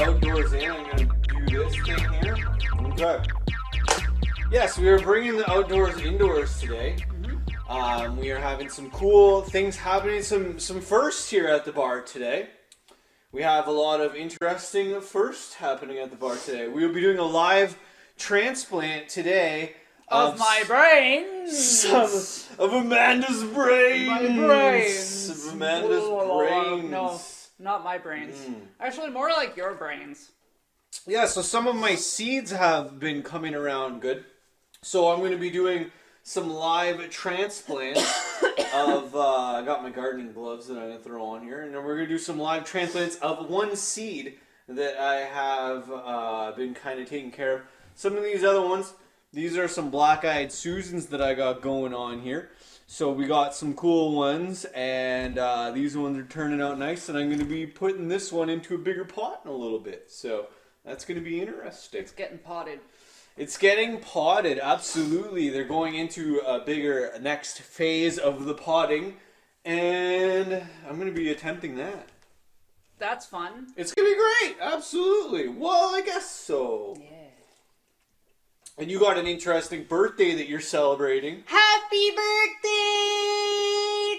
outdoors in. I'm going to do this thing here. Okay. Yes, we are bringing the outdoors indoors today. We are having some cool things happening, some firsts here at the bar today. We have a lot of interesting firsts happening at the bar today. We will be doing a live transplant today of my brains. Of Amanda's brains. My brains. Of Amanda's brains. No, not my brains. Actually, more like your brains. Yeah, so some of my seeds have been coming around good. So I'm going to be doing some live transplants of, I got my gardening gloves that I'm going to throw on here. And then we're going to do some live transplants of one seed that I have been kind of taking care of. Some of these other ones, these are some black-eyed Susans that I got going on here. So we got some cool ones, and these ones are turning out nice. And I'm going to be putting this one into a bigger pot in a little bit. So that's going to be interesting. It's getting potted. It's getting potted, absolutely. They're going into a bigger next phase of the potting, and I'm going to be attempting that. That's fun. It's going to be great, absolutely. Well, I guess so. Yeah. And you got an interesting birthday that you're celebrating. Happy birthday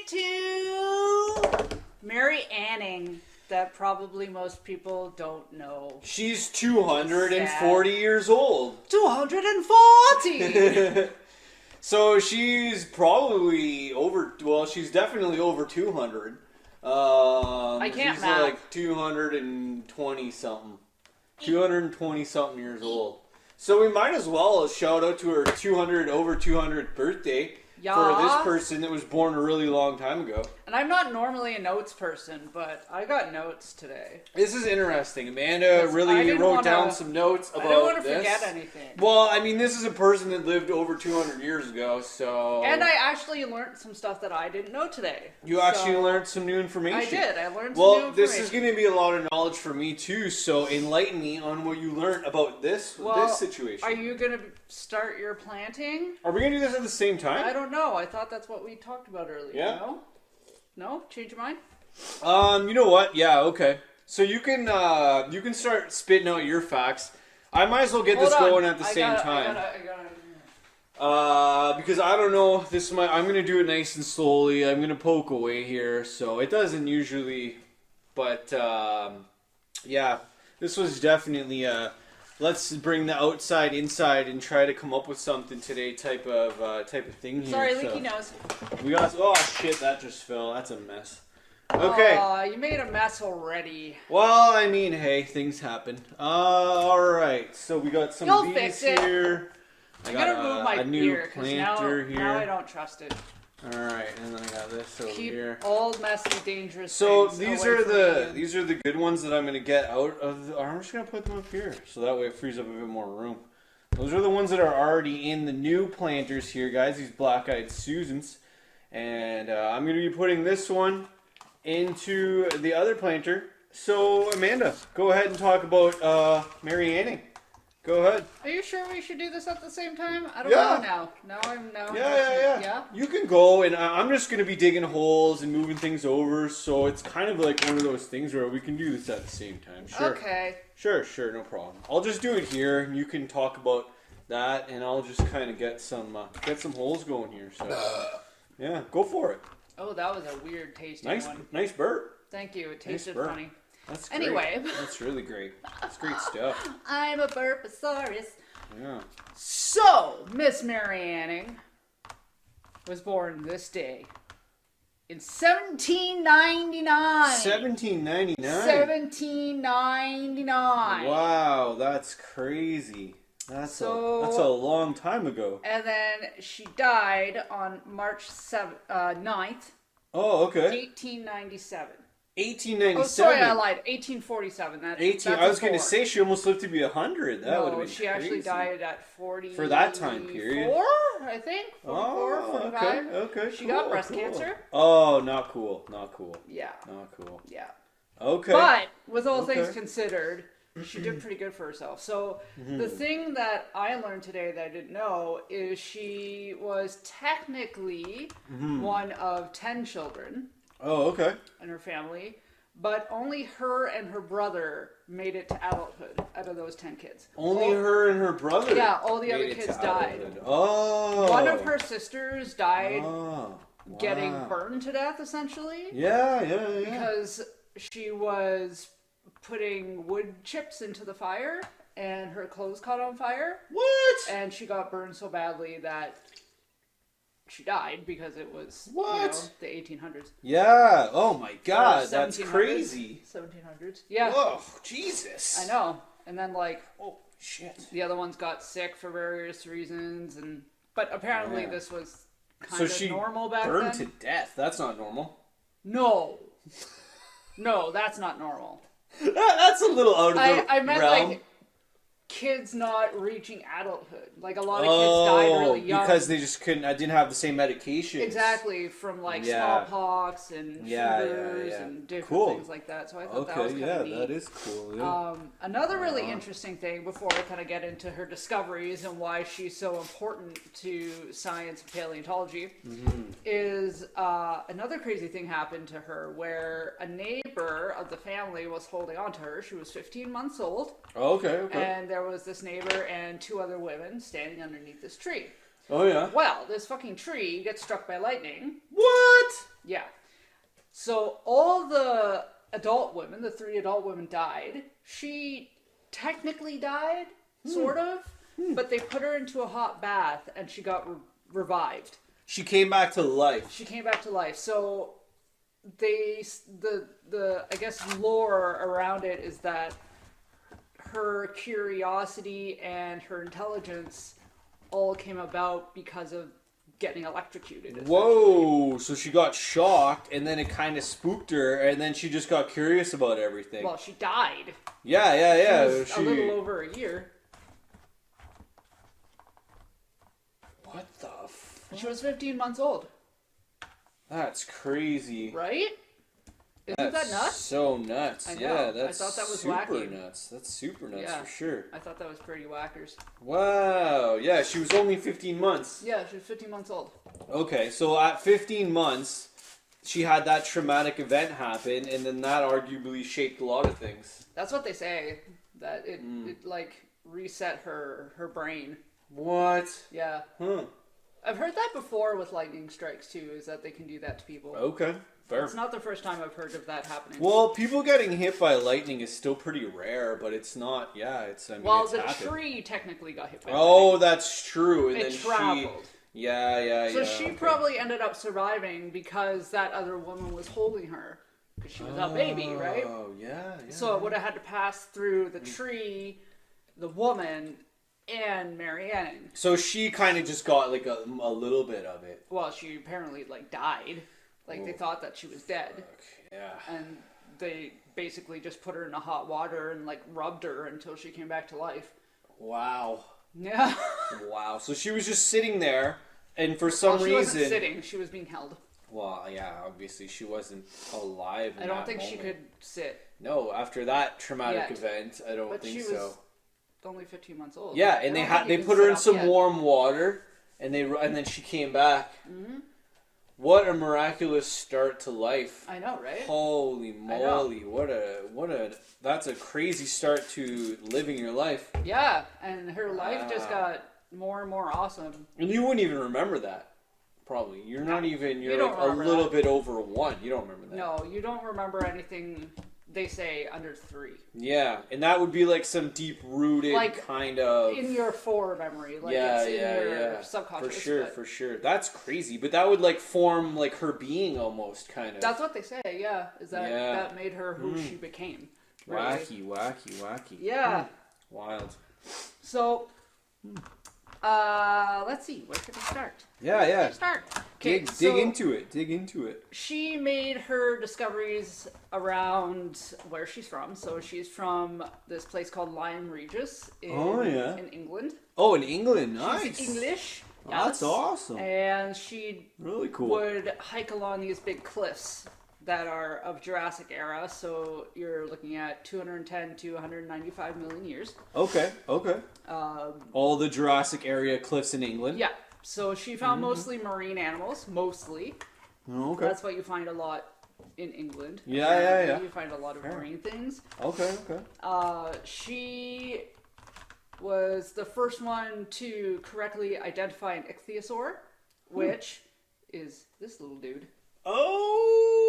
to Mary Anning. That probably most people don't know. She's 240 years old. 240! So she's probably over, well, she's definitely over 200. I can't she's math. like 220 something. 220 something years old. So we might as well shout out to her over 200th birthday. Yeah. For this person that was born a really long time ago. And I'm not normally a notes person, but I got notes today. This is interesting. Amanda really wrote down some notes about this. I don't want to forget anything. Well, I mean, this is a person that lived over 200 years ago, so... And I actually learned some stuff that I didn't know today. You actually learned some new information. I did. I learned some new information. Well, this is going to be a lot of knowledge for me, too, so enlighten me on what you learned about this situation. Are you going to start your planting? Are we going to do this at the same time? I don't know. I thought that's what we talked about earlier. Yeah? No? No? Change your mind? You know what? Yeah, okay. So you can start spitting out your facts. I might as well get this going at the same time. Because I don't know, I'm gonna do it nice and slowly. I'm gonna poke away here, so it doesn't usually. But yeah, this was definitely let's bring the outside inside and try to come up with something today type of thing here. Sorry, leaky nose. We got, oh shit, that just fell. That's a mess. Okay. You made a mess already. Well, I mean, hey, things happen. Alright, so we got some of these here. I gotta remove my a new beer, planter here. Now I don't trust it. Alright, and then I got this over here. Keep old, messy, dangerous So things these away are from the you. these are the good ones that I'm gonna get out of the, I'm just gonna put them up here. So that way it frees up a bit more room. Those are the ones that are already in the new planters here, guys. These black-eyed Susans. And I'm gonna be putting this one into the other planter. So Amanda, go ahead and talk about Mary Anning. Go ahead. Are you sure we should do this at the same time? I don't know now. Yeah. You can go, and I'm just going to be digging holes and moving things over, so it's kind of like one of those things where we can do this at the same time. Sure. Okay. Sure, no problem. I'll just do it here, and you can talk about that, and I'll just kind of get some holes going here. So, yeah, go for it. Oh, that was a weird tasting one. Nice burp. Thank you. It tasted funny. That's great. Anyway. That's really great. That's great stuff. I'm a burposaurus. Yeah. So, Miss Mary Anning was born this day in 1799. 1799? 1799. Wow, that's crazy. That's a long time ago. And then she died on March 9th. Oh, okay. 1897. 1897. Oh, sorry, I lied. 1847. That's I was going to say she almost lived to be 100. That would have been she actually died at 40. For that time period. 4, I think. 44, 45. Okay. She got breast cancer. Oh, not cool. Yeah. Not cool. Yeah. Okay. But with all things considered, she did pretty good for herself. So the thing that I learned today that I didn't know is she was technically one of 10 children. Oh, okay. In her family, But only her and her brother made it to adulthood out of those 10 kids. Only her and her brother? Yeah, all the other made it kids to died. adulthood. Oh. One of her sisters died getting wow. burned to death, essentially. Yeah. Because she was putting wood chips into the fire and her clothes caught on fire. What? And she got burned so badly that she died because it was the 1800s. Yeah. Oh my God, Or that's 1700s. crazy. 1700s. Yeah. Oh, Jesus. I know. And then Oh shit. the other ones got sick for various reasons, but apparently this was kind of normal back burned then. to death. That's not normal. No, that's not normal. That's a little out of the I meant realm. Kids not reaching adulthood. A lot of kids died really young because they just didn't have the same medication. Exactly, from smallpox and fevers and different things like that. So I thought that was kind of neat. That is cool. Yeah. Another really interesting thing before I kind of get into her discoveries and why she's so important to science and paleontology is another crazy thing happened to her where a neighbor of the family was holding on to her. She was 15 months old. Okay. And there was this neighbor and two other women standing underneath this tree. Oh, yeah. Well, this fucking tree gets struck by lightning. What? Yeah. So all the adult women, the 3 adult women died. She technically died, sort of, but they put her into a hot bath and she got revived. She came back to life. She came back to life. So the I guess lore around it is that her curiosity and her intelligence all came about because of getting electrocuted. Whoa! So she got shocked, and then it kind of spooked her, and then she just got curious about everything. Well, she died. Yeah. She was a little over a year. What the fuck? She was 15 months old. That's crazy. Right? Isn't that nuts? So nuts. I know. Yeah, that's I thought that was super wacky. nuts. That's super nuts Yeah. for sure. I thought that was pretty whackers. Wow. Yeah, she was only 15 months. Yeah, she was 15 months old. Okay, so at 15 months, she had that traumatic event happen, and then that arguably shaped a lot of things. That's what they say. That it reset her brain. What? Yeah. Huh. I've heard that before with lightning strikes too, is that they can do that to people. Okay, fair. It's not the first time I've heard of that happening. Well, people getting hit by lightning is still pretty rare, but it's not, it's the happened. tree technically got hit by Oh, lightning. that's true. And It then traveled. Yeah. So she probably ended up surviving because that other woman was holding her. Because she was a baby, right? Oh, yeah. So it would have had to pass through the tree, the woman, and Marianne. So she kind of just got like a little bit of it. Well, she apparently died. They thought that she was dead. Yeah. And they basically just put her in the hot water and rubbed her until she came back to life. Wow. Yeah. Wow. So she was just sitting there, and for some she reason, wasn't sitting. She was being held. Well, yeah, obviously she wasn't alive. I don't think she could sit. No, after that traumatic Yet. event, I don't But think she so. was only 15 months old. Yeah, and they put her in some warm water, and then she came back. Mm-hmm. What a miraculous start to life! I know, right? Holy moly! What a that's a crazy start to living your life. Yeah, and her life just got more and more awesome. And you wouldn't even remember that. Probably. You're not even, you're like a little bit over 1. You don't remember that. No, you don't remember anything, they say, under 3. Yeah, and that would be like some deep-rooted kind of... in your fore memory. It's in your subconscious. For sure. That's crazy, but that would form her being almost, kind of. That's what they say, yeah. Is that that made her who she became. Really. Wacky. Yeah. Wild. So... let's see. Where could we start? Yeah. Start. Dig into it. She made her discoveries around where she's from. So she's from this place called Lyme Regis in England. Oh, in England. Nice. She's English. Oh, that's awesome. And she really cool. would hike along these big cliffs that are of Jurassic era, so you're looking at 210 to 195 million years. Okay. All the Jurassic area cliffs in England. Yeah. So she found mostly marine animals, mostly. Okay. That's what you find a lot in England. Yeah. You find a lot of marine things. Okay. She was the first one to correctly identify an ichthyosaur, which is this little dude.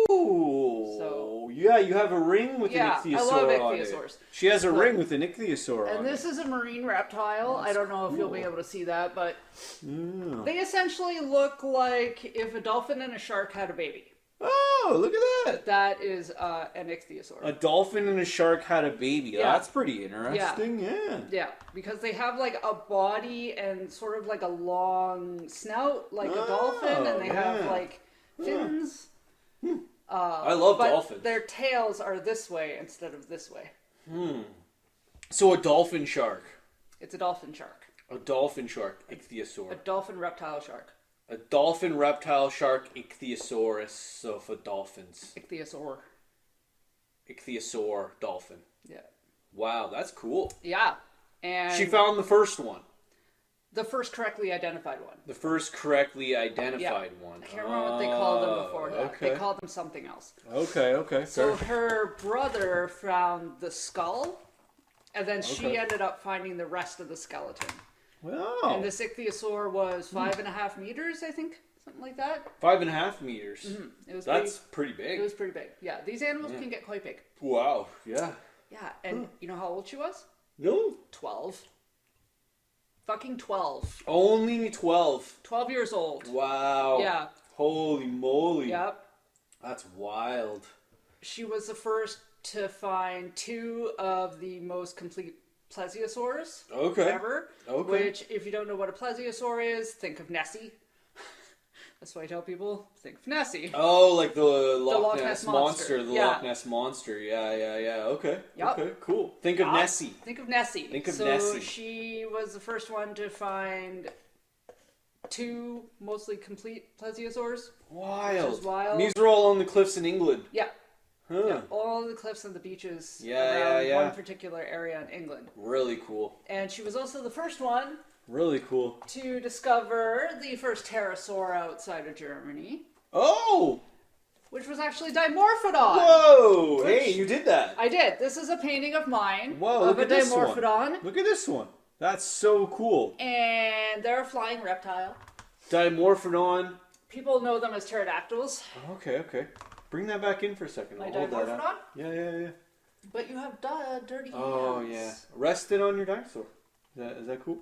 Oh! So, yeah, you have a ring with an ichthyosaur I love on ichthyosaurs. it. She has a ring with an ichthyosaur on it. And this is a marine reptile. I don't know if you'll be able to see that, but they essentially look like if a dolphin and a shark had a baby. Oh, look at that! That is an ichthyosaur. A dolphin and a shark had a baby. Yeah. That's pretty interesting, Yeah, because they have like a body and sort of like a long snout like a dolphin, and they have like fins. I love but dolphins. Their tails are this way instead of this way. So a dolphin shark. It's a dolphin shark. A dolphin shark, ichthyosaur. A dolphin reptile shark. A dolphin reptile shark, ichthyosaurus of dolphins. Ichthyosaur. Ichthyosaur dolphin. Yeah. Wow, that's cool. Yeah. And she found the first one. The first correctly identified one. The first correctly identified one. I can't remember what they called them before that. Okay. They called them something else. Okay. So her brother found the skull, and then she Okay. ended up finding the rest of the skeleton. Wow. And this ichthyosaur was 5.5 meters, I think, something like that. 5.5 meters. It was That's pretty It big. was pretty big. Yeah, these animals can get quite big. Wow. Yeah. Yeah, and you know how old she was? No. 12. Fucking 12. Only 12. 12 years old. Wow. Yeah. Holy moly. Yep. That's wild. She was the first to find 2 of the most complete plesiosaurs ever. Okay. Which, if you don't know what a plesiosaur is, think of Nessie. That's why I tell people, think of Nessie. Oh, like the Loch Ness Ness Monster. Monster. The Yeah. Loch Ness Monster. Yeah. Okay. Yep. Okay, cool. Think of Nessie. Think of Nessie. Think of so Nessie. She was the first one to find 2 mostly complete plesiosaurs. Wild. Which is wild. And these are all on the cliffs in England. Yeah. Huh. Yeah, all the cliffs and the beaches Yeah, around yeah. one particular area in England. Really cool. And she was also the first one Really cool. to discover the first pterosaur outside of Germany, Oh! which was actually Dimorphodon. Whoa! Hey, you did that. I did. This is a painting of mine Whoa, of look a at this one. Dimorphodon. Look at this one. That's so cool. And they're a flying reptile. Dimorphodon. People know them as pterodactyls. Okay. Bring that back in for a second. My I'll hold that Dimorphodon? up. Yeah. But you have dirty hands. Oh, yeah. Rest it on your dinosaur. Is that cool?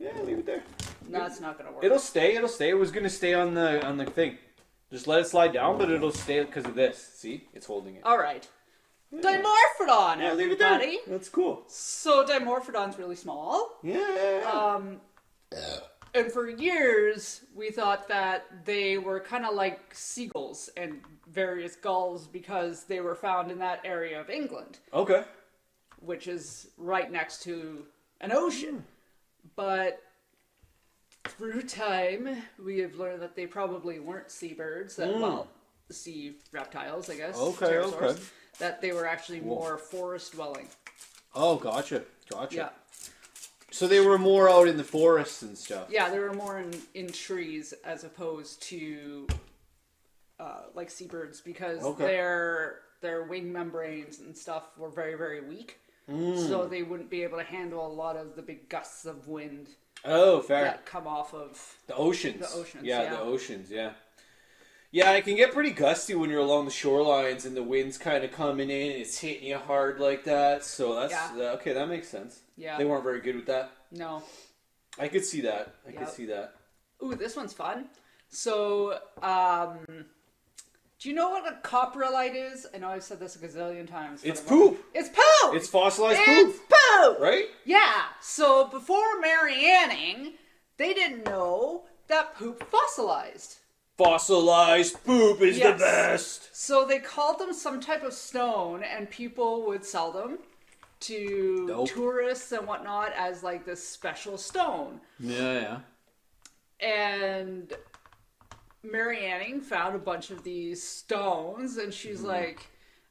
Yeah, leave it there. No, that's not going to work. It'll stay. It was gonna stay on the thing. Just let it slide down, but it'll stay because of this. See, it's holding it. All right. Dimorphodon, Yeah, leave it there. everybody. That's cool. So Dimorphodon's really small. Yeah. And for years, we thought that they were kind of like seagulls and various gulls because they were found in that area of England, Okay. which is right next to an ocean. But through time, we have learned that they probably weren't seabirds, well, sea reptiles, I guess. Okay, pterosaurs, okay. That they were actually more forest dwelling. Oh, gotcha. Yeah. So they were more out in the forests and stuff. Yeah, they were more in trees as opposed to like seabirds because their wing membranes and stuff were very, very weak. So they wouldn't be able to handle a lot of the big gusts of wind Oh, fair. that come off of The oceans. The oceans, Yeah, yeah. the oceans, yeah. Yeah, it can get pretty gusty when you're along the shorelines and the wind's kind of coming in and it's hitting you hard like that. So that's, okay, that makes sense. Yeah. They weren't very good with that. No. I could see that. I could see that. Ooh, this one's fun. So, do you know what a coprolite is? I know I've said this a gazillion times. It's poop. It's poop! It's fossilized It's poop. poop! Right? Yeah. So before Mary Anning, they didn't know that poop fossilized. Fossilized poop is the best. So they called them some type of stone, and people would sell them to tourists and whatnot as like this special stone. Yeah. And Mary Anning found a bunch of these stones, and she's like,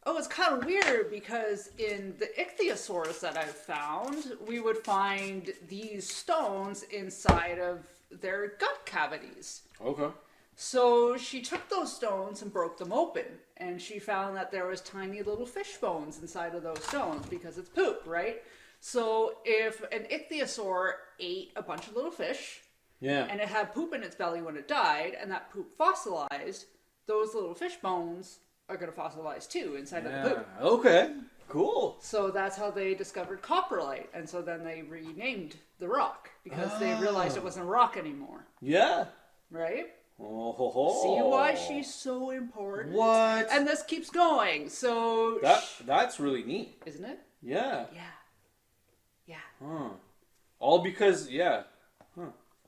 oh, it's kind of weird because in the ichthyosaurs that I've found, we would find these stones inside of their gut cavities. Okay. So she took those stones and broke them open, and she found that there was tiny little fish bones inside of those stones because it's poop, right? So if an ichthyosaur ate a bunch of little fish, Yeah. and it had poop in its belly when it died, and that poop fossilized, those little fish bones are going to fossilize too inside of the poop. Okay. Cool. So that's how they discovered coprolite, and so then they renamed the rock because they realized it wasn't a rock anymore, Yeah. right? Oh, ho, ho. See why she's so important? What? And this keeps going, so... That's really neat. Isn't it? Yeah. Yeah. Yeah. Huh. All because, yeah. Huh.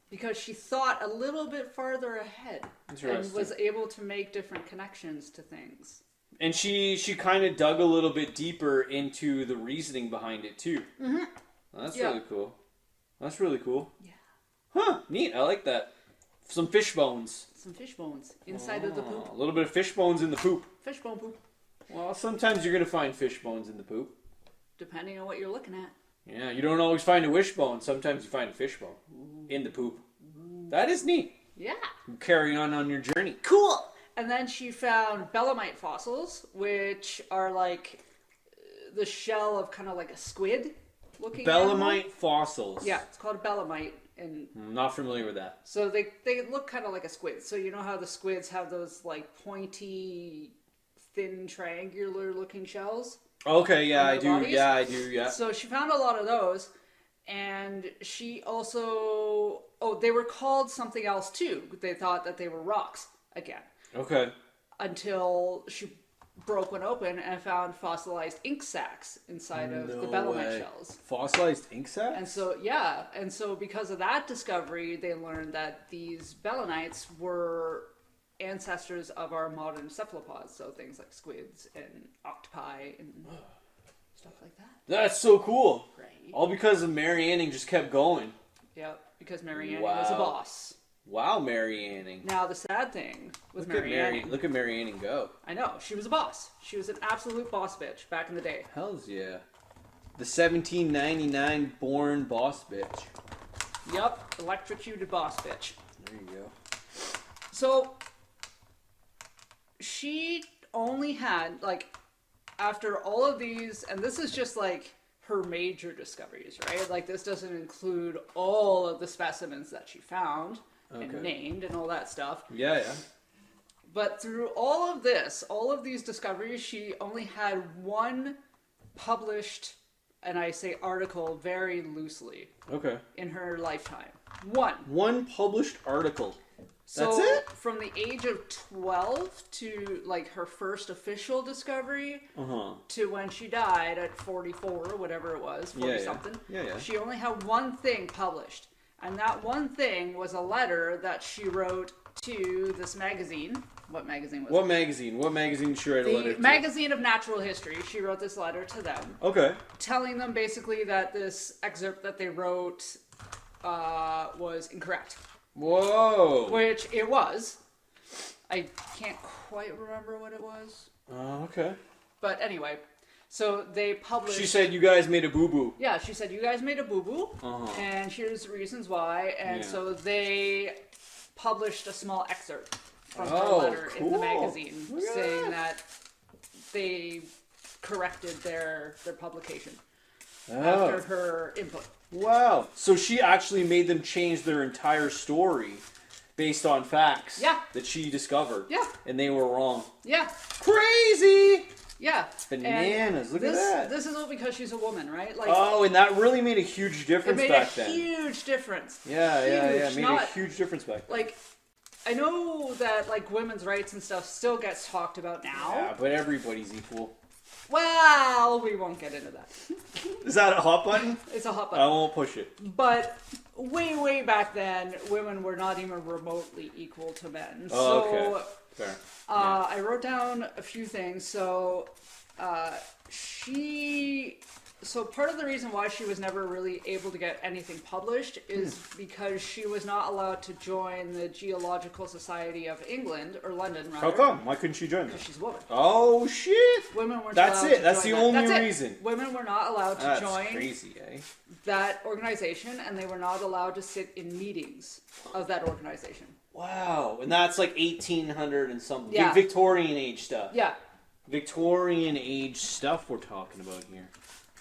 Because she thought a little bit farther ahead and Interesting. was able to make different connections to things. And she kind of dug a little bit deeper into the reasoning behind it too. Mm-hmm. That's really cool. That's really cool. Yeah. Huh. Neat. I like that. Some fish bones. Some fish bones inside of the poop. A little bit of fish bones in the poop. Fish bone poop. Well, sometimes you're going to find fish bones in the poop. Depending on what you're looking at. Yeah, you don't always find a wishbone. Sometimes you find a fish bone in the poop. That is neat. Yeah. Carry on your journey. Cool. And then she found belemnite fossils, which are like the shell of kind of like a squid looking Belemnite fossils. Yeah, it's called belemnite. And I'm not familiar with that. so they look kind of like a squid. So you know how the squids have those like pointy, thin, triangular looking shells? Okay, yeah, On I their do. bodies? Yeah, I do. Yeah. So she found a lot of those. And she also... Oh, they were called something else too. They thought that they were rocks again. Okay. Until she broke one open and found fossilized ink sacs inside of the belemnite shells. Fossilized ink sacs? And so, yeah. And so because of that discovery, they learned that these belemnites were ancestors of our modern cephalopods. So things like squids and octopi and stuff like that. That's so cool. Right. All because of Mary Anning just kept going. Yep. Because Mary Anning was a boss. Wow, Mary Anning. Now the sad thing with Look Mary at Mary Anning go. I know, she was a boss. She was an absolute boss bitch back in the day. Hells yeah. The 1799 born boss bitch. Yup, electrocuted boss bitch. There you go. So she only had like after all of these, and this is just like her major discoveries, right? Like this doesn't include all of the specimens that she found and named and all that stuff. Yeah, yeah. But through all of this, all of these discoveries, she only had one published, and I say article very loosely, Okay. in her lifetime. One. One published article. So That's it? from the age of 12 to like her first official discovery to when she died at 44 or whatever it was, 40 something. Yeah. She only had one thing published. And that one thing was a letter that she wrote to this magazine. What magazine was it? What magazine? What magazine did she write a letter The to? Magazine of Natural History. She wrote this letter to them, Okay. telling them basically that this excerpt that they wrote was incorrect. Whoa. Which it was. I can't quite remember what it was. Okay. But anyway, so they published... She said you guys made a boo-boo. Yeah, she said, you guys made a boo-boo, and here's the reasons why. And so they published a small excerpt from her letter in the magazine, saying that they corrected their publication after her input. Wow. So she actually made them change their entire story based on facts that she discovered. Yeah. And they were wrong. Yeah. Crazy! Yeah. Bananas. Look at that. This is all because she's a woman, right? Like, and that really made a huge difference back then. It made a huge difference. Yeah. It made Not, a huge difference back then. Like, I know that, like, women's rights and stuff still gets talked about now. Yeah, but everybody's equal. Well, we won't get into that. Is that a hot button? It's a hot button. I won't push it. But way, way back then, women were not even remotely equal to men. Oh, so, okay. Fair. I wrote down a few things. So, So part of the reason why she was never really able to get anything published is because she was not allowed to join the Geological Society of England, or London rather. How come? Why couldn't she join that? Because she's a woman. Oh, shit! Women weren't That's allowed it. to That's join the that. only That's it. reason. Women were not allowed to That's join crazy, eh? that organization, and they were not allowed to sit in meetings of that organization. Wow. And that's like 1800 and something. Yeah. Victorian age stuff. Yeah. Victorian age stuff we're talking about here.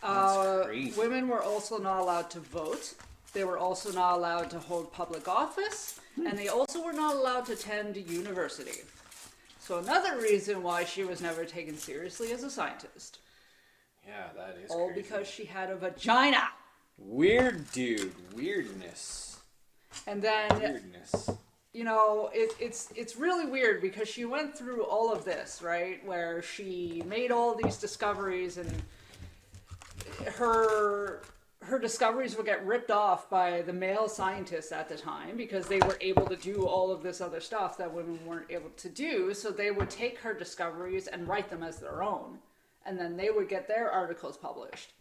That's crazy. Women were also not allowed to vote. They were also not allowed to hold public office. And they also were not allowed to attend university. So another reason why she was never taken seriously as a scientist. Yeah, that is All crazy. because she had a vagina. Weird, dude. Weirdness. And then, Weirdness. you know, it's really weird because she went through all of this, right? Where she made all these discoveries and her discoveries would get ripped off by the male scientists at the time because they were able to do all of this other stuff that women weren't able to do. So they would take her discoveries and write them as their own. And then they would get their articles published.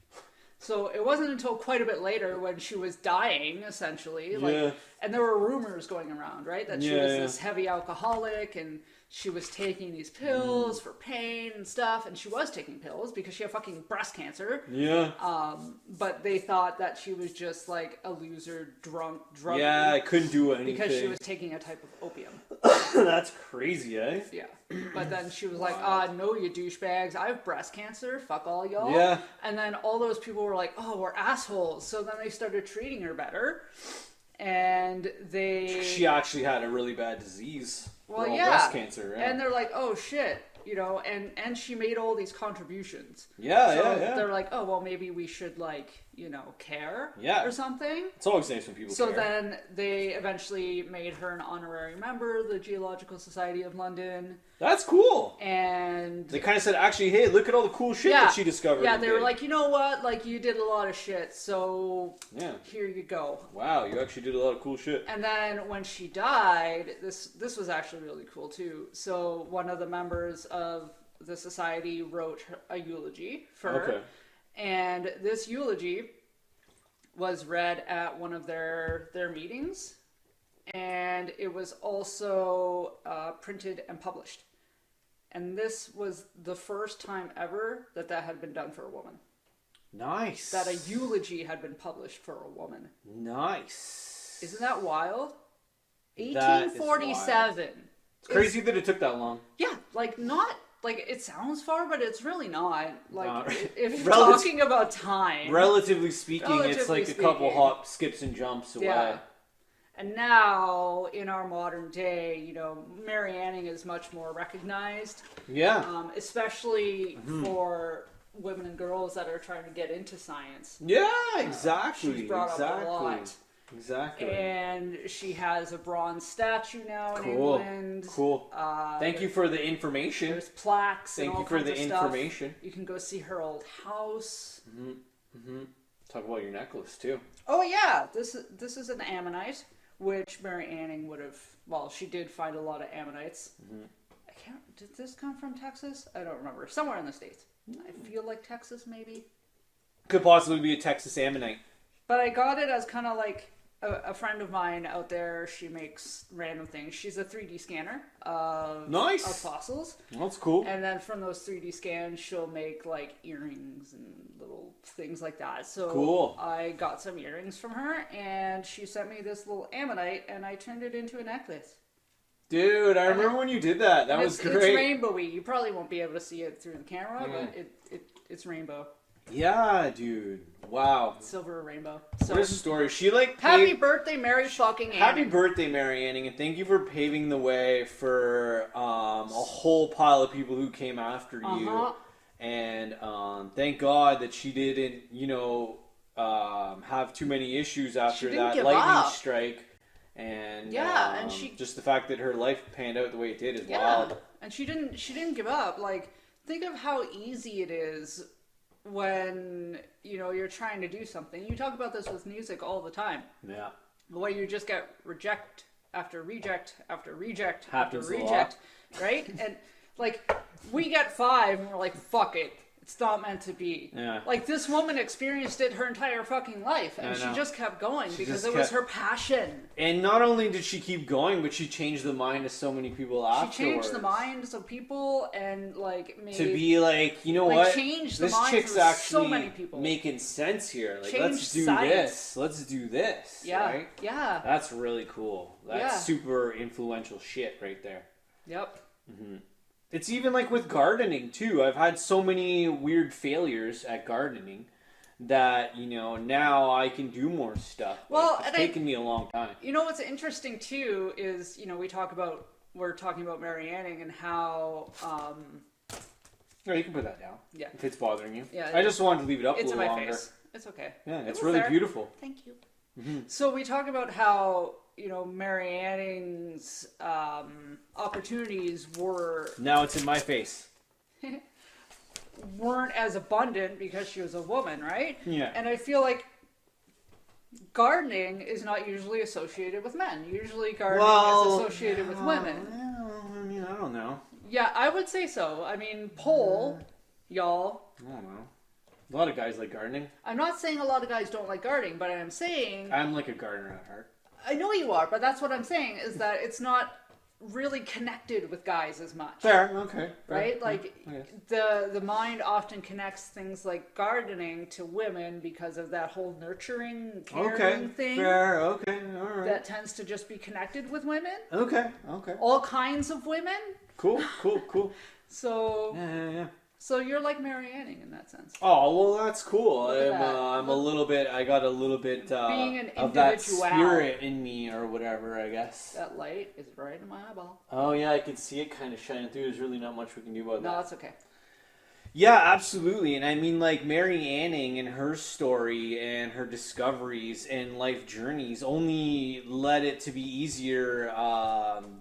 So it wasn't until quite a bit later when she was dying, essentially, and there were rumors going around, right, that she was this heavy alcoholic and she was taking these pills for pain and stuff, and she was taking pills because she had fucking breast cancer. Yeah. But they thought that she was just like a loser, drunk. Yeah, I couldn't do anything. Because she was taking a type of opium. That's crazy, eh? Yeah. But then she was like, no, you douchebags, I have breast cancer, fuck all y'all. Yeah. And then all those people were like, oh, we're assholes. So then they started treating her better. And She actually had a really bad disease. Well, breast cancer, And they're like, oh, shit. You know, and she made all these contributions. Yeah, so yeah. They're like, oh, well, maybe we should, like, you know, care or something. It's always nice when people care. So then they eventually made her an honorary member of the Geological Society of London. That's cool. And they kind of said, actually, hey, look at all the cool shit that she discovered. Yeah, they were like, you know what? Like, you did a lot of shit, so here you go. Wow, you actually did a lot of cool shit. And then when she died, this was actually really cool, too. So one of the members of the society wrote a eulogy for her. And this eulogy was read at one of their meetings. And it was also printed and published. And this was the first time ever that had been done for a woman. Nice. That a eulogy had been published for a woman. Nice. Isn't that wild? 1847. It's crazy that it took that long. Yeah, like not... Like, it sounds far, but it's really not. Like, no. If you're talking about time... Relatively speaking, it's like a couple hop, skips, and jumps away. Yeah. And now, in our modern day, you know, Mary Anning is much more recognized. Yeah. Especially for women and girls that are trying to get into science. Yeah, exactly. She's brought up a lot. Exactly. And she has a bronze statue now in England. Cool. Thank you for the information. There's plaques and all kinds of stuff. Thank you for the information. You can go see her old house. Talk about your necklace, too. Oh, yeah. This is an ammonite, which Mary Anning would have... Well, she did find a lot of ammonites. Did this come from Texas? I don't remember. Somewhere in the States. I feel like Texas, maybe. Could possibly be a Texas ammonite. But I got it as kind of like... A friend of mine out there, she makes random things. She's a 3D scanner of fossils. That's cool. And then from those 3D scans, she'll make like earrings and little things like that. So cool. I got some earrings from her, and she sent me this little ammonite, and I turned it into a necklace. Dude, I remember when you did that. That was great. It's rainbowy. You probably won't be able to see it through the camera, but it's rainbow. Yeah, dude. Wow. Silver rainbow. So, what a story. She like happy birthday, Mary fucking Anning. Happy birthday, Mary Anning, and thank you for paving the way for a whole pile of people who came after you. And thank God that she didn't, have too many issues after that lightning strike. And and she just the fact that her life panned out the way it did is wild. And she didn't give up. Like, think of how easy it is when you're trying to do something. You talk about this with music all the time. Yeah. Where you just get reject after reject after reject after reject, right? And like we get 5 and we're like, fuck it. It's not meant to be. Yeah. Like, this woman experienced it her entire fucking life, and she just kept going because it was her passion. And not only did she keep going, but she changed the mind of so many people afterwards. She changed the minds of people and, like, made... To be like, you know like, what? Changed the this minds chick's of actually so many people. Making sense here. Like, Changed let's do science. this. Let's do this. Yeah. Right? Yeah. That's really cool. That's super influential shit right there. Yep. Mm-hmm. It's even like with gardening too. I've had so many weird failures at gardening that, you know, now I can do more stuff. Well, it's taken me a long time. You know what's interesting too is, you know, we're talking about Mary Anning and how No, you can put that down. Yeah. If it's bothering you. Yeah. I just wanted to leave it up a it's little in my longer. face. It's okay. Yeah, it's really beautiful. Thank you. Mm-hmm. So we talk about how, you know, Mary Anning's opportunities Now it's in my face. weren't as abundant because she was a woman, right? Yeah. And I feel like gardening is not usually associated with men. Usually gardening is associated with women. Well, I mean, I don't know. Yeah, I would say so. I mean, poll, y'all. I don't know. A lot of guys like gardening. I'm not saying a lot of guys don't like gardening, but I'm saying... I'm like a gardener at heart. I know you are, but that's what I'm saying, is that it's not really connected with guys as much. Fair, okay. Fair. Right? Like, the mind often connects things like gardening to women because of that whole nurturing, caring thing. Fair, okay, alright. That tends to just be connected with women. Okay. All kinds of women. Cool. So... Yeah. So you're like Mary Anning in that sense. Oh, well, that's cool. I'm a little bit, I got a little bit being an of that individual. spirit in me or whatever, I guess. That light is right in my eyeball. Oh, yeah, I can see it kind of shining through. There's really not much we can do about that. No, that's okay. Yeah, absolutely. And I mean, like, Mary Anning and her story and her discoveries and life journeys only led it to be easier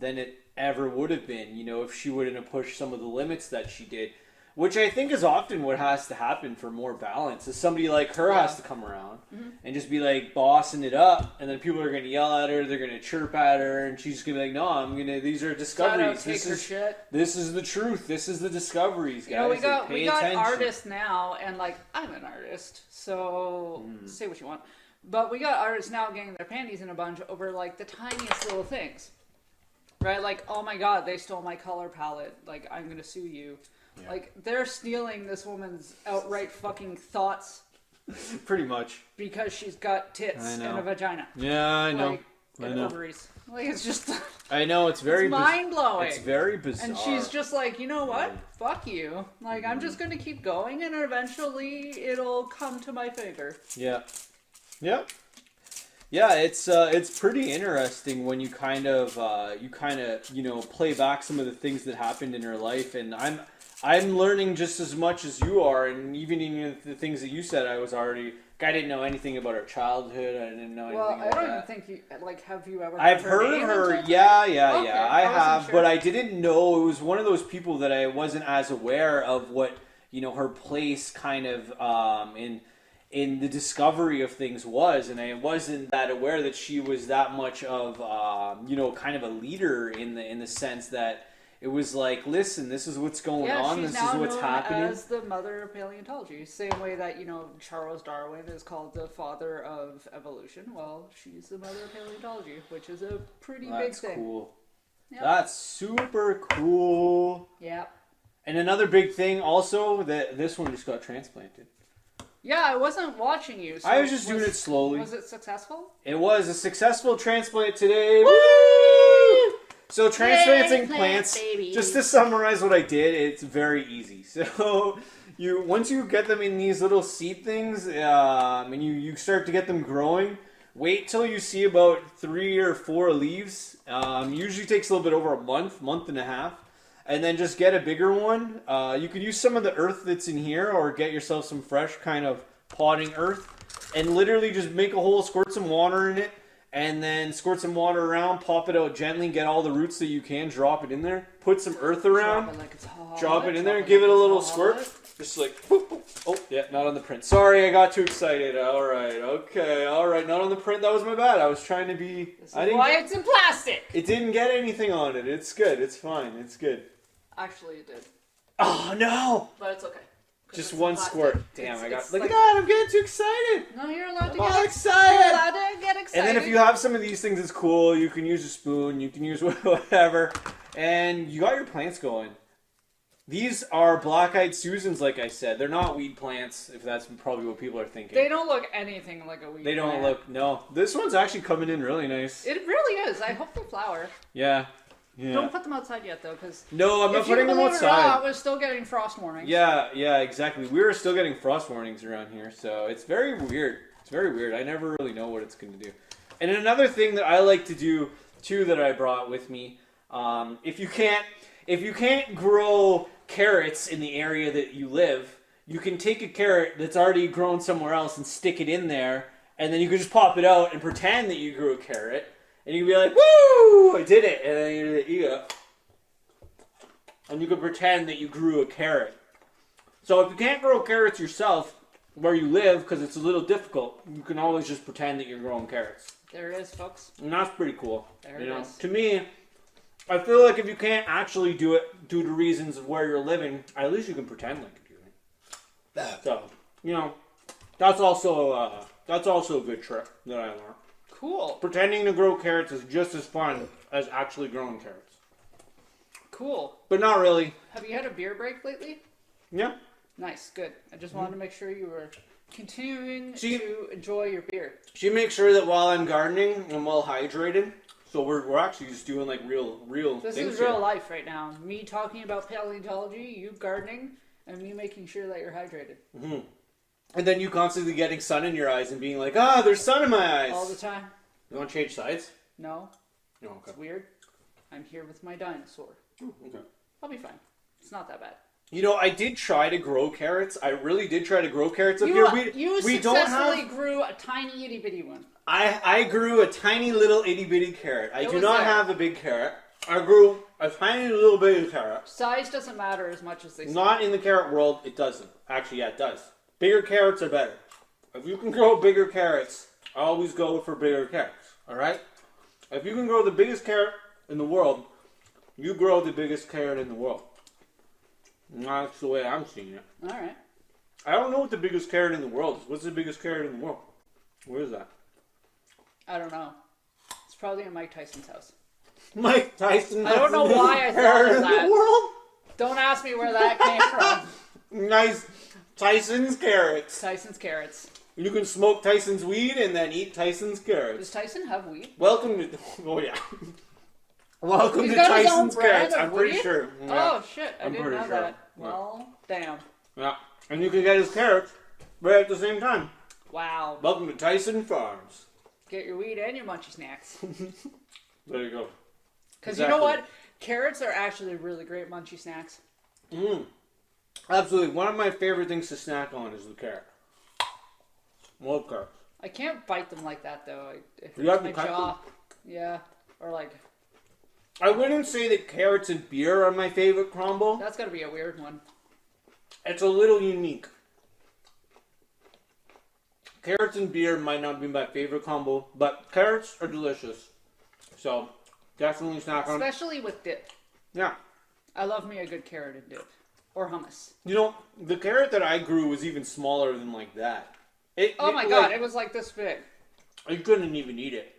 than it ever would have been, you know, if she wouldn't have pushed some of the limits that she did. Which I think is often what has to happen for more balance. Is somebody like her has to come around and just be like bossing it up, and then people are going to yell at her, they're going to chirp at her, and she's going to be like, no, these are discoveries. This is the truth. This is the discoveries, guys. You know, we got attention. artists now, and like, I'm an artist, so say what you want. But we got artists now getting their panties in a bunch over like the tiniest little things. Right? Like, oh my god, they stole my color palette. Like, I'm going to sue you. Yeah. Like, they're stealing this woman's outright fucking thoughts. Pretty much. Because she's got tits and a vagina. Yeah, I know. And ovaries. Like, it's just... I know, it's very... mind-blowing. It's very bizarre. And she's just like, you know what? Fuck you. Like, I'm just gonna keep going, and eventually it'll come to my favor. Yeah. Yeah, it's pretty interesting when you kind of you know, play back some of the things that happened in her life, and I'm learning just as much as you are, and even in the things that you said, I didn't know anything about her childhood. I didn't know anything about that. Well, I don't think you, like, have you ever I've heard of her, yeah, okay. I have, sure. But I didn't know, it was one of those people that I wasn't as aware of what, you know, her place kind of, in the discovery of things was, and I wasn't that aware that she was that much of, you know, kind of a leader in the sense that it was like, listen, this is what's going on. This is what's happening. As the mother of paleontology, same way that, you know, Charles Darwin is called the father of evolution. Well, she's the mother of paleontology, which is a pretty big thing. That's cool. Yep. That's super cool. Yeah. And another big thing also that this one just got transplanted. Yeah, I wasn't watching you. So I was just doing it slowly. Was it successful? It was a successful transplant today. Woo! So transplanting plants, just to summarize what I did, it's very easy. So once you get them in these little seed things, and you start to get them growing, wait till you see about 3 or 4 leaves. Usually takes a little bit over a month and a half. And then just get a bigger one. You could use some of the earth that's in here, or get yourself some fresh kind of potting earth, and literally just make a hole, squirt some water in it, and then squirt some water around, pop it out gently, get all the roots that you can, drop it in there, put some earth around, drop it like it's hot, drop it in there, give it a little squirt, just like, boop, boop. Oh, yeah, not on the print. Sorry, I got too excited. Alright, not on the print, that was my bad. I was trying to be... This is why it's in plastic! It didn't get anything on it. It's good, it's fine, it's good. Actually, it did. Oh, no! But it's okay. Just it's one plastic. squirt. Damn, It's- I got. it's Look like- at that! I'm getting too excited. No, you're allowed to I'm get all excited. You're excited. allowed to get excited. And then if you have some of these things, it's cool. You can use a spoon. You can use whatever, and you got your plants going. These are black-eyed Susans, like I said. They're not weed plants, if that's probably what people are thinking. They don't look anything like a weed They don't plant. look. No, this one's actually coming in really nice. It really is. I hope they flower. Yeah. Yeah. Don't put them outside yet, though, because No, I'm not putting them outside. We're still getting frost warnings. Yeah, exactly. We're still getting frost warnings around here, so it's very weird. It's very weird. I never really know what it's going to do. And another thing that I like to do too, that I brought with me, if you can't grow carrots in the area that you live, you can take a carrot that's already grown somewhere else and stick it in there, and then you can just pop it out and pretend that you grew a carrot. And you can be like, woo, I did it. And then you eat it. And you can pretend that you grew a carrot. So if you can't grow carrots yourself where you live, because it's a little difficult, you can always just pretend that you're growing carrots. There it is, folks. And that's pretty cool. There it is. To me, I feel like if you can't actually do it due to reasons of where you're living, at least you can pretend like you're doing it. So, that's also a good trick that I learned. Cool. Pretending to grow carrots is just as fun as actually growing carrots. Cool. But not really. Have you had a beer break lately? Yeah. Nice. Good. I just wanted to make sure you were continuing See- to enjoy your beer. She makes sure that while I'm gardening, I'm well hydrated. So we're actually just doing like real This things is real here. life right now. Me talking about paleontology, you gardening, and me making sure that you're hydrated. Mm-hmm. And then you constantly getting sun in your eyes and being like, there's sun in my eyes. All the time. You want to change sides? No. No, okay. It's weird. I'm here with my dinosaur. Okay. I'll be fine. It's not that bad. I did try to grow carrots. I really did try to grow carrots up You here. We successfully grew a tiny itty bitty one. I grew a tiny little itty bitty carrot. I It do was not there. have a big carrot. I grew a tiny little baby carrot. Size doesn't matter as much as they say. Not in the carrot world, it doesn't. Actually, yeah, it does. Bigger carrots are better. If you can grow bigger carrots, I always go for bigger carrots. Alright? If you can grow the biggest carrot in the world, you grow the biggest carrot in the world. And that's the way I'm seeing it. Alright. I don't know what the biggest carrot in the world is. What's the biggest carrot in the world? Where is that? I don't know. It's probably in Mike Tyson's house. Mike Tyson. I don't know has the why I biggest thought carrot of in that. the world. Don't ask me where that came from. Nice. Tyson's carrots. Tyson's carrots. You can smoke Tyson's weed and then eat Tyson's Does carrots. Tyson have weed? Welcome to. Oh yeah. Welcome He's to got his own Tyson's brand carrots. of I'm pretty weed? sure. Yeah. Oh shit! I I'm didn't pretty know sure. that. Yeah. Well, damn. Yeah. And you can get his carrots right at the same time. Wow. Welcome to Tyson Farms. Get your weed and your munchy snacks. There you go. Because you know what? Carrots are actually really great munchy snacks. Absolutely. One of my favorite things to snack on is the carrot. Love carrots. I can't bite them like that though. It You have hurts to my cut jaw. Yeah. Or like, I wouldn't say that carrots and beer are my favorite combo. that's gotta be a weird one. It's a little unique. Carrots and beer might not be my favorite combo, but carrots are delicious. So, definitely snack on. Especially with dip. Yeah. I love me a good carrot and dip. Or hummus. The carrot that I grew was even smaller than like that. Oh my god, it was like this big. You couldn't even eat it.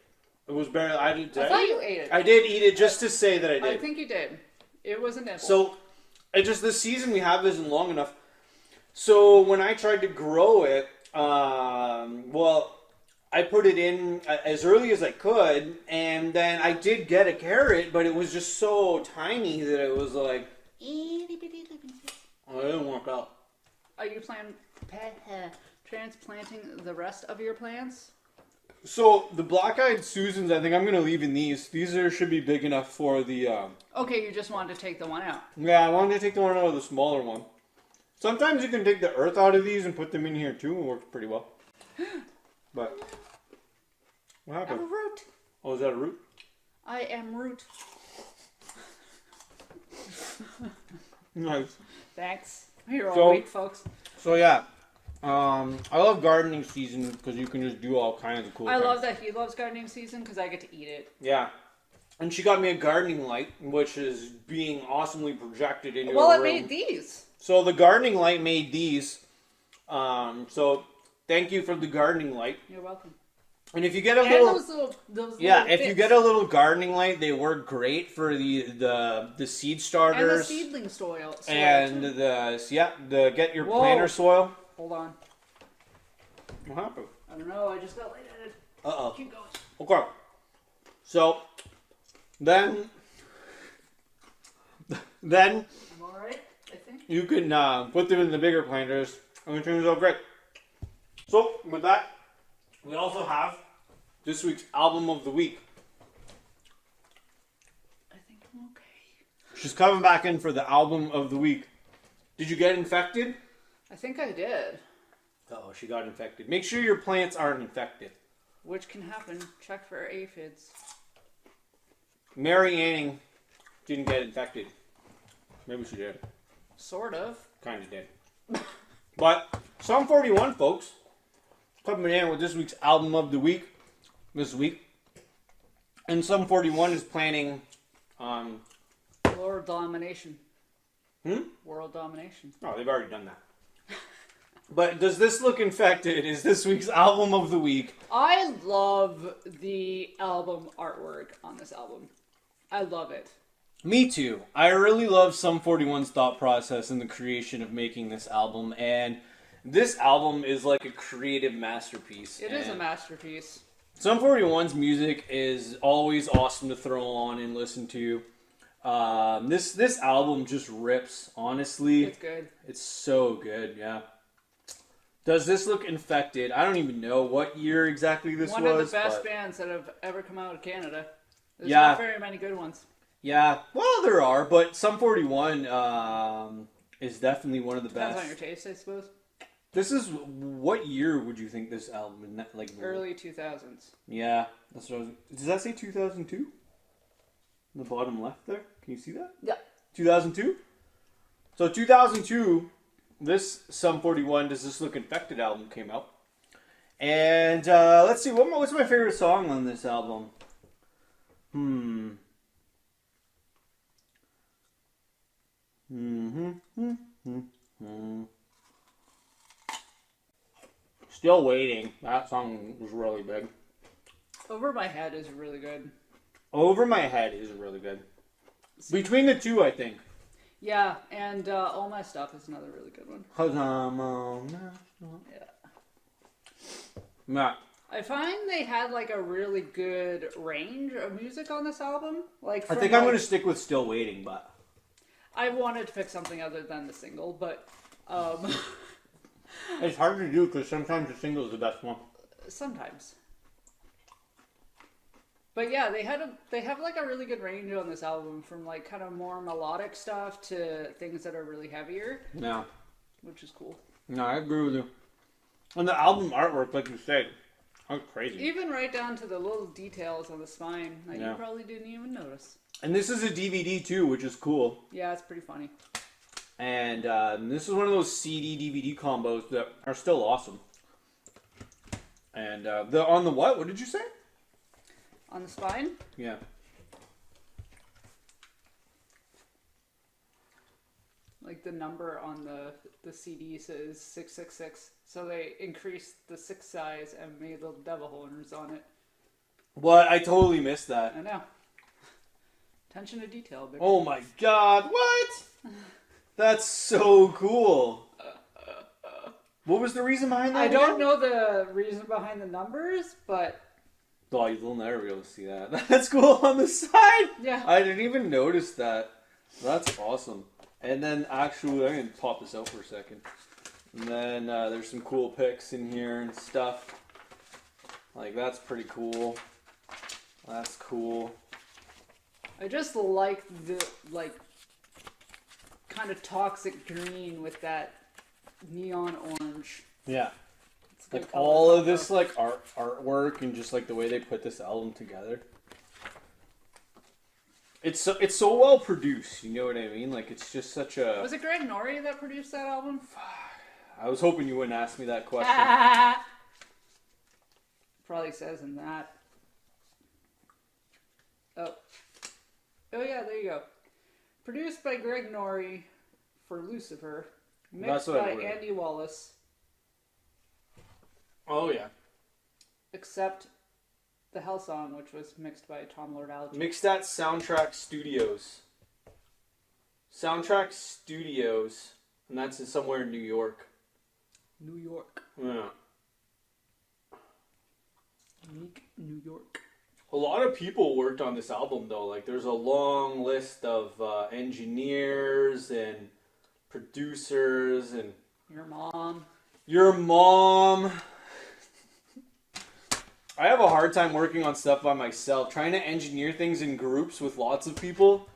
It was barely. I thought you ate it. I did eat it just to say that I did. I think you did. It was a nibble. So, this season we have isn't long enough. So when I tried to grow it, I put it in as early as I could, and then I did get a carrot, but it was just so tiny that it was like, it didn't work out. Are you transplanting the rest of your plants? So the black-eyed Susans, I think I'm gonna leave in these. These should be big enough for the. Okay, you just wanted to take the one out. Yeah, I wanted to take the one out of the smaller one. Sometimes you can take the earth out of these and put them in here too. It works pretty well. But what I'm happened? a root. Oh, is that a root? I am root. Nice. Thanks. You're all So- weak, folks. So yeah, I love gardening season because you can just do all kinds of cool. I things. love that he loves gardening season because I get to eat it. Yeah, and she got me a gardening light, which is being awesomely projected into Well, her it room. made these. So the gardening light made these. So thank you for the gardening light. You're welcome. And if you get a And little, those yeah, little if you bits. get a little gardening light, they work great for the seed starters And the seedling soil. and too. the get your Whoa. planter soil. Hold on. What happened? I don't know. I just got lightheaded. Uh-oh. Keep going. Okay. So then I'm alright, I think. you can put them in the bigger planters and it turns out great. So with that, we also have this week's album of the week. I think I'm okay. She's coming back in for the album of the week. Did you get infected? I think I did. Oh, she got infected. Make sure your plants aren't infected. Which can happen. Check for aphids. Mary Anning didn't get infected. Maybe she did. Sort of. Kind of did. But Psalm 41, folks, coming in with this week's album of the week this week. And Psalm 41 is planning on... World domination. Hmm? World domination. Oh, they've already done that. But does this look infected is this week's album of the week. I love the album artwork on this album. I love it. Me too. I really love Sum 41's thought process in the creation of making this album, and this album is like a creative masterpiece. It is a masterpiece. Sum 41's music is always awesome to throw on and listen to. This album just rips, honestly. It's good. It's so good, yeah. Does this look infected? I don't even know what year exactly this One was. of the best but... bands that have ever come out of Canada. There's Yeah. not very many good ones. Yeah, well, there are, but Sum 41 is definitely one of the Depends best. on your taste, I suppose. This is, what year would you think this album is? Like, Early 2000s. Yeah, that's what I was. Does that say 2002? The bottom left there? Can you see that? Yeah. 2002? So 2002, this Sum 41 Does This Look Infected album came out. And let's see, what's my favorite song on this album? Still Waiting. That song was really big. Over My Head is really good. Over My Head is really good. Between the two, I think. Yeah, and All My Stuff is another really good one. Yeah. I find they had like a really good range of music on this album. Like I from, think I'm going to stick with Still Waiting, but... I wanted to pick something other than the single, but It's hard to do because sometimes the single is the best one. sometimes. But yeah, they have like a really good range on this album, from like kind of more melodic stuff to things that are really heavier, Yeah. which is cool. No, I agree with you. And the album artwork, like you said, that's crazy. Even right down to the little details on the spine that Yeah. you probably didn't even notice. And this is a DVD too, which is cool. Yeah, it's pretty funny. And this is one of those CD-DVD combos that are still awesome. And on the what? What did you say? On the spine? Yeah. Like the number on the CD says 666. So they increased the 6 size and made little devil horns on it. What? I totally missed that. I know. Attention to detail, baby. Oh my god, what? That's so cool. What was the reason behind that? I don't know the reason behind the numbers, but Oh, you'll never be able to see that. That's cool on the side. yeah. I didn't even notice that. That's awesome. And then actually, I'm going to pop this out for a second. And then there's some cool pics in here and stuff. Like, that's pretty cool. That's cool. I just like the kind of toxic green with that neon orange. Yeah. It's a good Like color all of combo. this like artwork and just like the way they put this album together. It's so well produced, you know what I mean? Like it's just such a... Was it Greg Norrie that produced that album? I was hoping you wouldn't ask me that question. Probably says in that. Oh yeah, there you go. Produced by Greg Norrie for Lucifer, That's mixed what I by wrote. Andy Wallace, Oh, yeah. except the Hell Song, which was mixed by Tom Lord Alge. Mixed at Soundtrack Studios. Soundtrack Studios. And that's in somewhere in New York. New York. Yeah. Unique New York. A lot of people worked on this album, though. Like, there's a long list of engineers and producers and... Your mom. Your mom. I have a hard time working on stuff by myself. Trying to engineer things in groups with lots of people.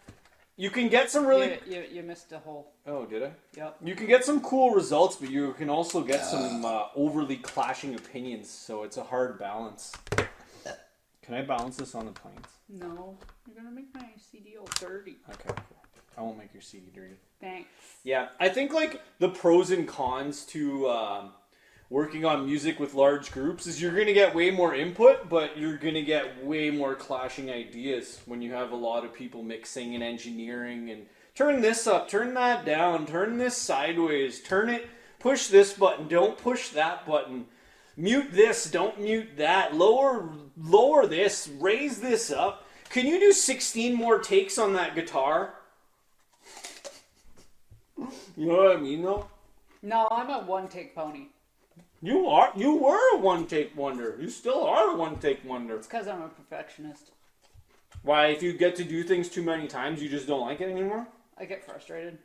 You can get some really... You missed a hole. Oh, did I? Yep. You can get some cool results, but you can also get some overly clashing opinions, so it's a hard balance. Can I balance this on the planes? No. You're going to make my CD all dirty. Okay, cool. I won't make your CD dirty. Thanks. Yeah, I think, like, the pros and cons to working on music with large groups is you're going to get way more input, but you're going to get way more clashing ideas when you have a lot of people mixing and engineering and turn this up, turn that down, turn this sideways, turn it, push this button, don't push that button, mute this, don't mute that, lower this, raise this up. Can you do 16 more takes on that guitar? You know what I mean, though? No, I'm a one-take pony. You were a one-take wonder. You still are a one-take wonder. It's because I'm a perfectionist. Why, if you get to do things too many times, you just don't like it anymore? I get frustrated.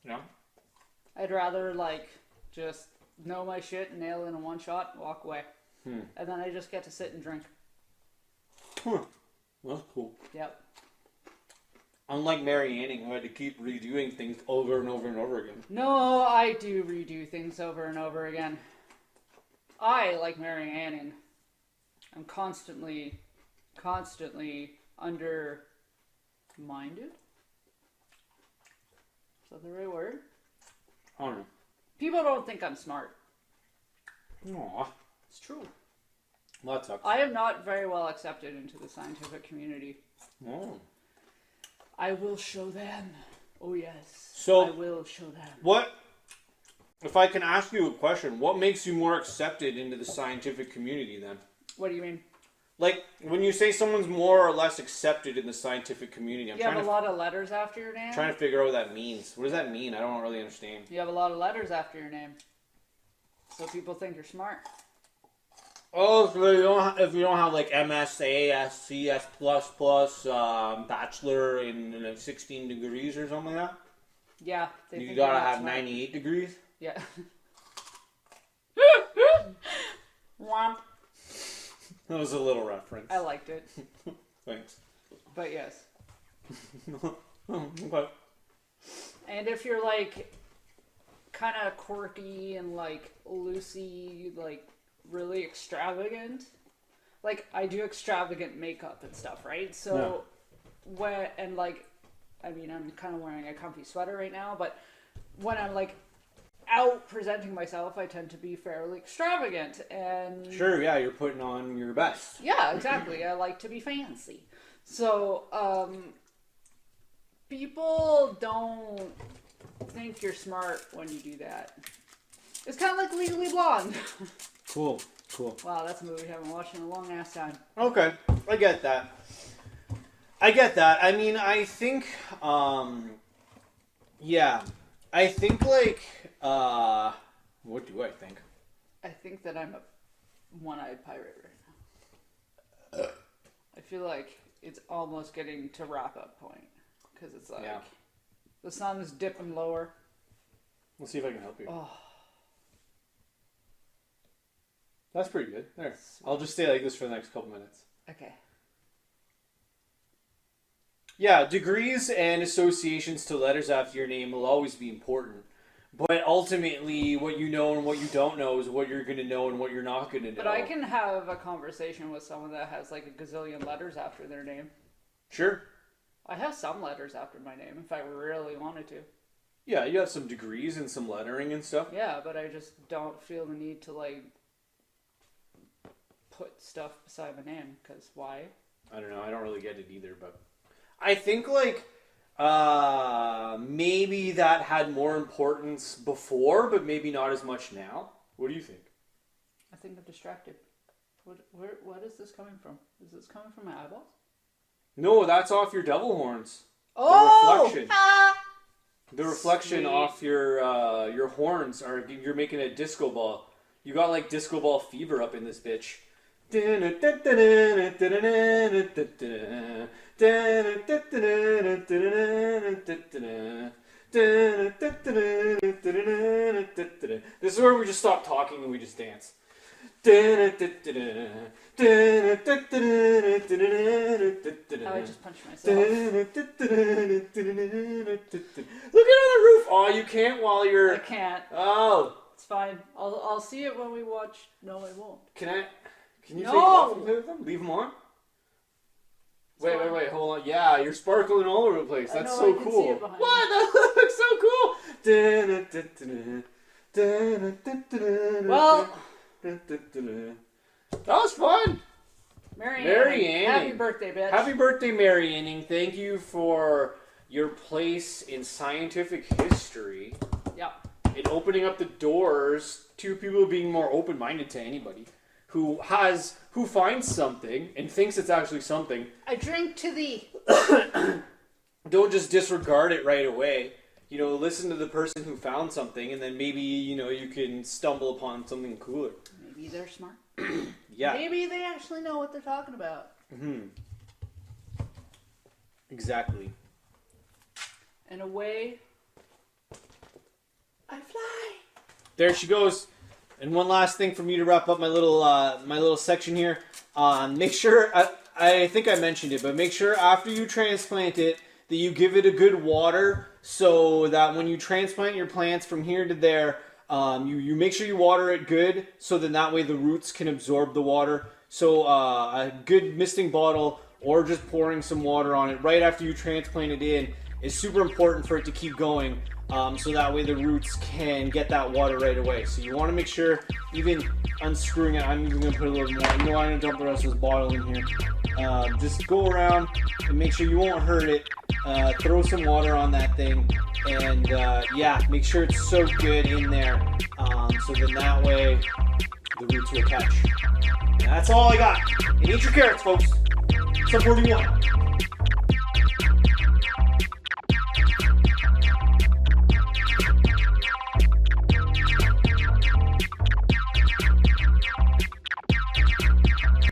Yeah. I'd rather, like, just know my shit, nail it in one shot, walk away. And then I just get to sit and drink. Huh. That's cool. Yep. Unlike Mary Anning, who had to keep redoing things over and over and over again. No, I do redo things over and over again. I, like Mary Anning, I'm constantly undermined. Is that the right word? I don't know. People don't think I'm smart. Aw. It's true. Well, that sucks. I am not very well accepted into the scientific community. Oh. I will show them. Oh, yes. So- I will show them. What, if I can ask you a question, what makes you more accepted into the scientific community then? What do you mean? Like, when you say someone's more or less accepted in the scientific community, I'm You have trying a lot of letters after your name? to figure out what that means. What does that mean? I don't really understand. You have a lot of letters after your name. So people think you're smart. Oh, so if you don't have like MSA, SC, S++, bachelor in 16 degrees or something like that, Yeah. They you think gotta you're not have smart. 98 degrees. Yeah. Womp. That was a little reference. I liked it. Thanks. But yes. Okay. And if you're like kind of quirky and like loosey, like really extravagant, like I do extravagant makeup and stuff, right? So I'm kind of wearing a comfy sweater right now, but when I'm like out presenting myself, I tend to be fairly extravagant and Sure, yeah, you're putting on your best. yeah, exactly. I like to be fancy. So, people don't think you're smart when you do that. It's kind of like Legally Blonde. Cool. Wow, that's a movie I haven't watched in a long ass time. Okay, I get that. I mean, I think, yeah, I think like, what do I think? I think that I'm a one-eyed pirate right now. I feel like it's almost getting to wrap-up point. Because it's like, Yeah. the sun's dipping lower. Let's see if I can help you. Oh, That's pretty good. There. I'll just stay like this for the next couple minutes. okay. Yeah, degrees and associations to letters after your name will always be important. But ultimately, what you know and what you don't know is what you're going to know and what you're not going to know. But I can have a conversation with someone that has like a gazillion letters after their name. Sure. I have some letters after my name if I really wanted to. Yeah, you have some degrees and some lettering and stuff. Yeah, but I just don't feel the need to like put stuff beside my name because why? I don't know. I don't really get it either, but I think like Maybe that had more importance before, but maybe not as much now. What do you think? I think I'm distracted. What is this coming from? Is this coming from my eyeballs? No, that's off your devil horns. Oh! The reflection. The reflection Sweet. off your horns are you're making a disco ball. You got like disco ball fever up in this bitch. This is where we just stop talking and we just dance. Oh, I just punched myself. Look at on the roof. Oh, you can't while you're. I can't. Oh, It's fine. I'll see it when we watch. No, I won't. can I? Can you No. take them off and play with them? Leave them on. Wait, hold on. Yeah, you're sparkling all over the place. I That's know, so I can cool. see it behind What? That looks so cool. Well, that was fun. Mary Mary Anning. Anning. Happy birthday, bitch. Happy birthday, Mary Anning. Thank you for your place in scientific history Yeah. in opening up the doors to people being more open-minded to anybody who finds something and thinks it's actually something. I drink to thee. Don't just disregard it right away. You know, listen to the person who found something, and then maybe, you know, you can stumble upon something cooler. Maybe they're smart. Yeah. Maybe they actually know what they're talking about. Exactly. And away I fly. There she goes. And one last thing for me to wrap up my little section here. Make sure, I think I mentioned it, but make sure after you transplant it that you give it a good water so that when you transplant your plants from here to there, you make sure you water it good so then that way the roots can absorb the water. So a good misting bottle or just pouring some water on it right after you transplant it in is super important for it to keep going. So that way the roots can get that water right away. So you want to make sure, even unscrewing it, I'm even going to put a little more. You know, I'm going to dump the rest of this bottle in here. Just go around and make sure you won't hurt it. Throw some water on that thing. And yeah, make sure it's soaked good in there. So then that way the roots will catch. And that's all I got. And eat your carrots, folks. Sub 41.